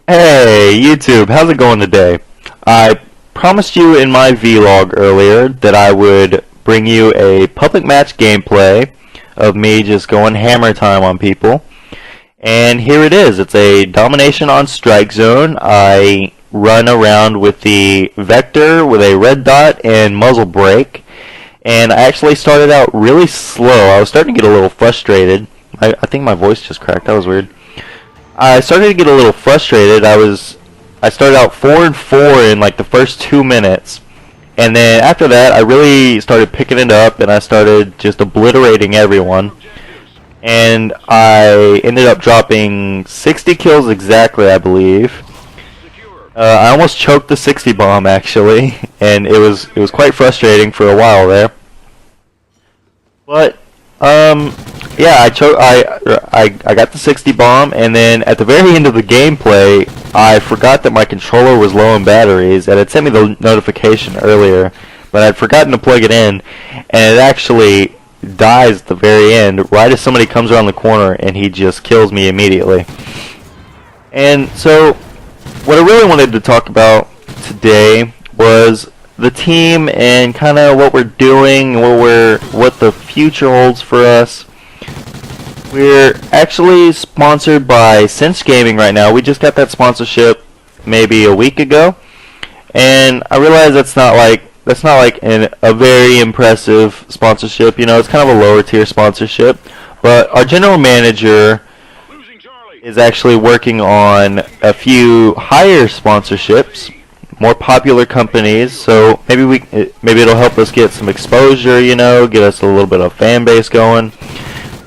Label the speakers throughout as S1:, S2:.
S1: Hey, YouTube, how's it going today? I promised you in my vlog earlier that I would bring you a public match gameplay of me just going hammer time on people. And here it is. It's a domination on strike zone. I run around with the vector with a red dot and muzzle brake. And I actually started out really slow. I was starting to get a little frustrated. I think my voice just cracked. That was weird. I started to get a little frustrated. I started out 4 and 4 in like the first 2 minutes, and then after that I really started picking it up and I started just obliterating everyone. And I ended up dropping 60 kills exactly, I believe. I almost choked the 60 bomb actually, and it was quite frustrating for a while there. But yeah, I got the 60 bomb, and then at the very end of the gameplay, I forgot that my controller was low on batteries, and it sent me the notification earlier, but I'd forgotten to plug it in, and it actually dies at the very end, right as somebody comes around the corner, and he just kills me immediately. And so, what I really wanted to talk about today was the team and kind of what we're doing, what the future holds for us. We're actually sponsored by Cinch Gaming right now. We just got that sponsorship maybe a week ago, and I realize that's not like a very impressive sponsorship. You know, it's kind of a lower tier sponsorship. But our general manager is actually working on a few higher sponsorships, more popular companies. So maybe it'll help us get some exposure. You know, get us a little bit of fan base going.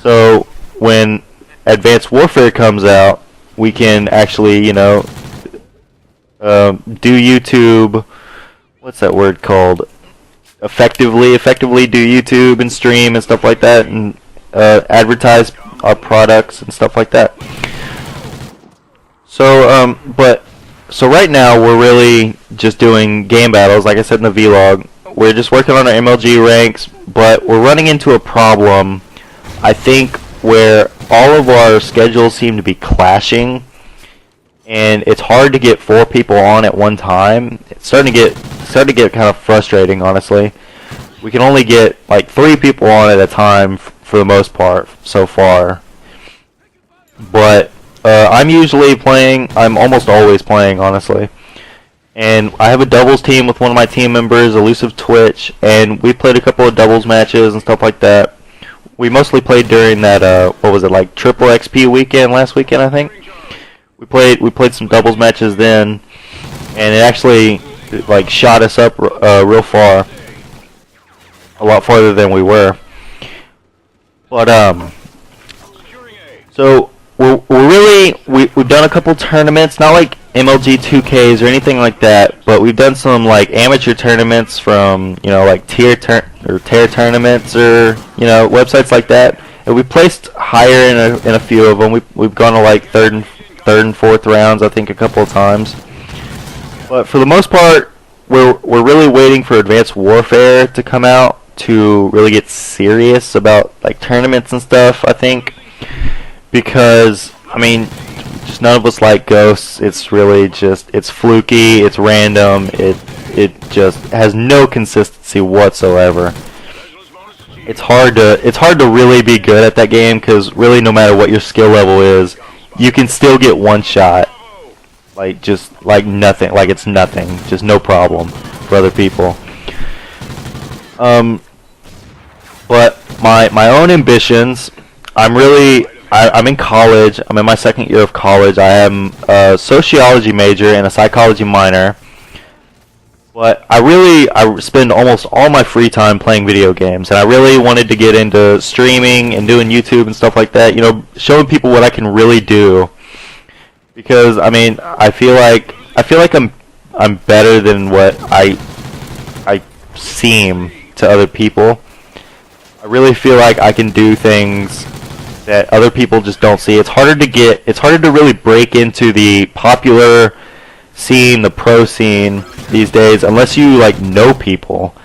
S1: So when Advanced Warfare comes out, we can actually, you know, do YouTube. What's that word called? Effectively do YouTube and stream and stuff like that, and advertise our products and stuff like that. So, so right now we're really just doing game battles, like I said in the vlog. We're just working on our MLG ranks, but we're running into a problem, I think, where all of our schedules seem to be clashing, and it's hard to get 4 people on at one time. It's starting to get kind of frustrating, honestly. We can only get like 3 people on at a time for the most part so far. But I'm usually playing. I'm almost always playing, honestly. And I have a doubles team with one of my team members, Elusive Twitch, and we played a couple of doubles matches and stuff like that. We mostly played during that what was it, like triple XP weekend last weekend, I think. We played some doubles matches then, and it actually like shot us up real far, a lot farther than we were. But so we've done a couple tournaments, not like MLG 2Ks or anything like that, but we've done some like amateur tournaments from, you know, like tier tournaments, or, you know, websites like that. And we placed higher in a few of them. We've gone to like third and fourth rounds, I think, a couple of times. But for the most part, we're really waiting for Advanced Warfare to come out to really get serious about like tournaments and stuff, I think, because I mean, just none of us like ghosts. It's really just, it's fluky, it's random, it just has no consistency whatsoever. It's hard to really be good at that game, because really no matter what your skill level is, you can still get one shot, like just like nothing, like it's nothing, just no problem for other people. But my own ambitions, I'm in college. I'm in my second year of college. I am a sociology major and a psychology minor. But I spend almost all my free time playing video games, and I really wanted to get into streaming and doing YouTube and stuff like that. You know, showing people what I can really do. Because I mean, I feel like I'm better than what I seem to other people. I really feel like I can do things that other people just don't see. It's harder to really break into the popular scene, the pro scene these days, unless you like know people.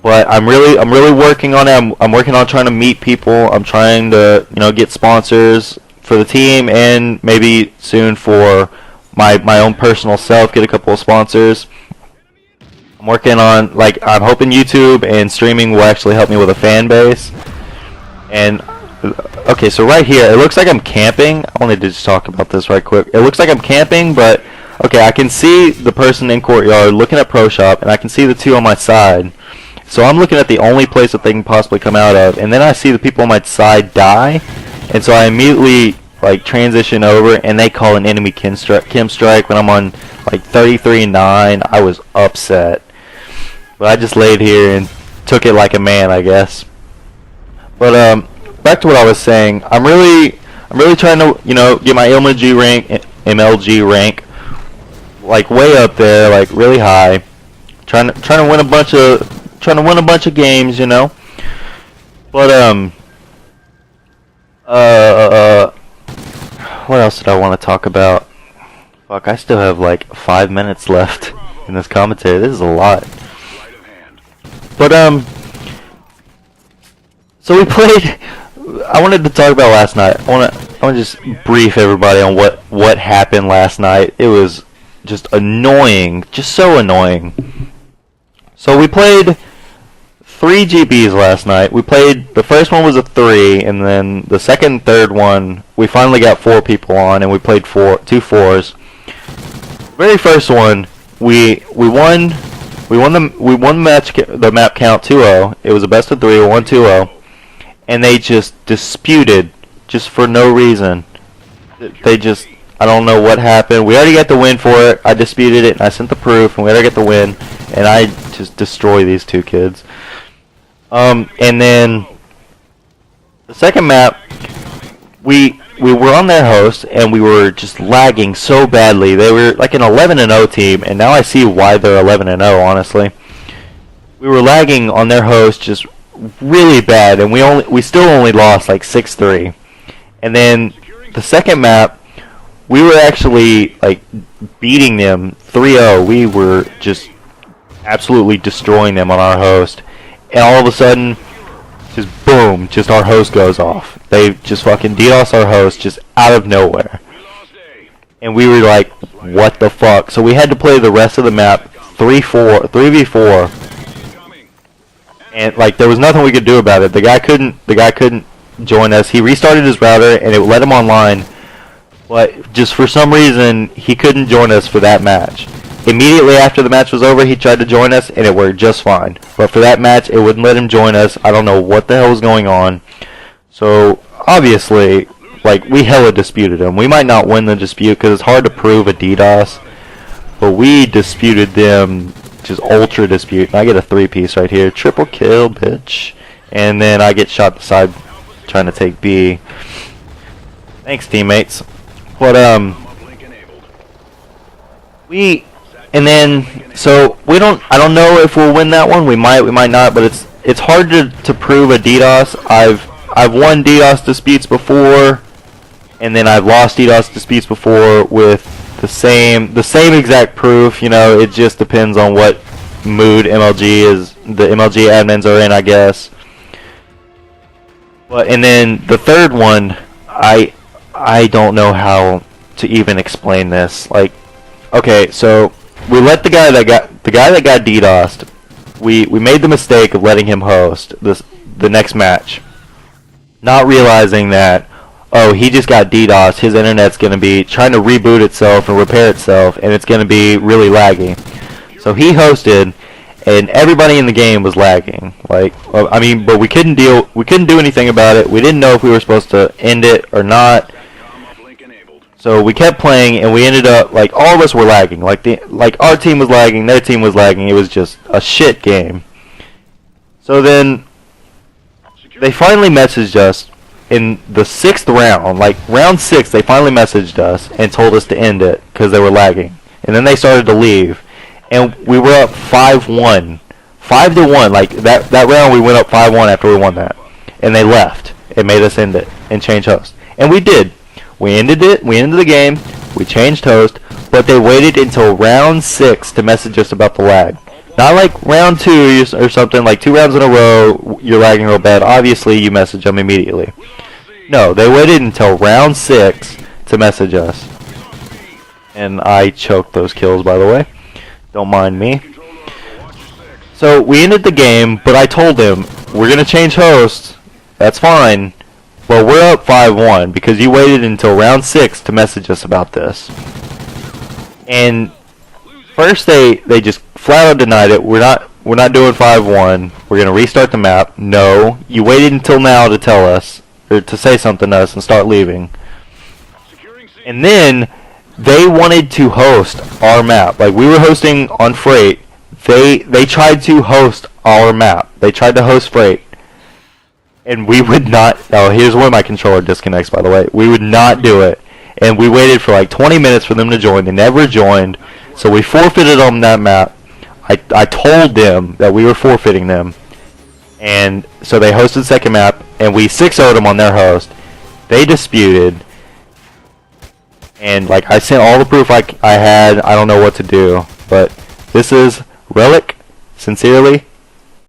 S1: But I'm really working on it. I'm working on trying to meet people. I'm trying to, you know, get sponsors, for the team and maybe soon for my own personal self, get a couple of sponsors. I'm working on, like, I'm hoping YouTube and streaming will actually help me with a fan base. And okay, so right here, it looks like I'm camping. I wanted to just talk about this right quick. It looks like I'm camping, but okay, I can see the person in courtyard looking at Pro Shop, and I can see the two on my side. So I'm looking at the only place that they can possibly come out of, and then I see the people on my side die, and so I immediately like transition over, and they call an enemy Kim strike when I'm on like 33-9. I was upset, but I just laid here and took it like a man, I guess. But back to what I was saying. I'm really trying to, you know, get my MLG rank like way up there, like really high. Trying to win a bunch of games, you know. But what else did I want to talk about? Fuck, I still have like 5 minutes left in this commentary. This is a lot. But so we played. I wanted to talk about last night. I want to just brief everybody on what happened last night. It was just annoying, just so annoying. So we played 3 GBs last night. We played, the first one was a 3, and then the second and third one, we finally got 4 people on, and we played 2 4s. Very first one, we won the map count 2-0. It was a best of 3, we won 2-0, and they just disputed just for no reason. They just, I don't know what happened. We already got the win for it. I disputed it, and I sent the proof, and we already got the win, and I just destroy these 2 kids. And then the second map, we were on their host, and we were just lagging so badly. They were like an 11-0 team, and now I see why they're 11-0, honestly. We were lagging on their host just really bad, and we still only lost like 6-3. And then the second map, we were actually like beating them 3-0. We were just absolutely destroying them on our host. And all of a sudden, just boom, just our host goes off. They just fucking DDoS our host just out of nowhere. And we were like, what the fuck? So we had to play the rest of the map 3v4. And like there was nothing we could do about it. The guy couldn't join us. He restarted his router and it let him online. But just for some reason, he couldn't join us for that match. Immediately after the match was over, he tried to join us, and it worked just fine. But for that match, it wouldn't let him join us. I don't know what the hell was going on. So, obviously, like, we hella disputed him. We might not win the dispute, because it's hard to prove a DDoS. But we disputed them, just ultra dispute. And I get a 3-piece right here. Triple kill, bitch. And then I get shot aside trying to take B. Thanks, teammates. But, and then, so I don't know if we'll win that one. We might not, but it's hard to prove a DDoS. I've won DDoS disputes before, and then I've lost DDoS disputes before with the same exact proof. You know, it just depends on what mood the MLG admins are in, I guess. But and then the third one, I don't know how to even explain this. Like, okay, so we let the guy that got DDoSed. We made the mistake of letting him host the next match, not realizing that, oh, he just got DDoSed. His internet's gonna be trying to reboot itself and repair itself, and it's gonna be really laggy. So he hosted, and everybody in the game was lagging. Like, I mean, but we couldn't do anything about it. We didn't know if we were supposed to end it or not. So we kept playing, and we ended up, like, all of us were lagging. Like our team was lagging, their team was lagging. It was just a shit game. So then they finally messaged us in the 6th round. Like, round 6, they finally messaged us and told us to end it because they were lagging. And then they started to leave. And we were up 5-1. 5-1. Like, that round we went up 5-1 after we won that. And they left. It made us end it and change host. And we did. We ended it. We ended the game. We changed host, but they waited until round 6 to message us about the lag. Not like round 2 or something, like 2 rounds in a row, you're lagging real bad. Obviously, you message them immediately. No, they waited until round 6 to message us. And I choked those kills, by the way. Don't mind me. So we ended the game, but I told him, we're going to change hosts. That's fine. But we're up 5-1 because you waited until round 6 to message us about this. And first they just flat out denied it. We're not doing 5-1. We're going to restart the map. No, you waited until now to tell us, or to say something to us and start leaving. And then they wanted to host our map. Like, we were hosting on Freight. They tried to host our map. They tried to host Freight. And we would not. Oh, here's where my controller disconnects, by the way. We would not do it. And we waited for like 20 minutes for them to join. They never joined. So we forfeited on that map. I told them that we were forfeiting them. And so they hosted the second map. And we 6-0'd them on their host. They disputed. And like, I sent all the proof I had. I don't know what to do. But this is Relyyk. Sincerely.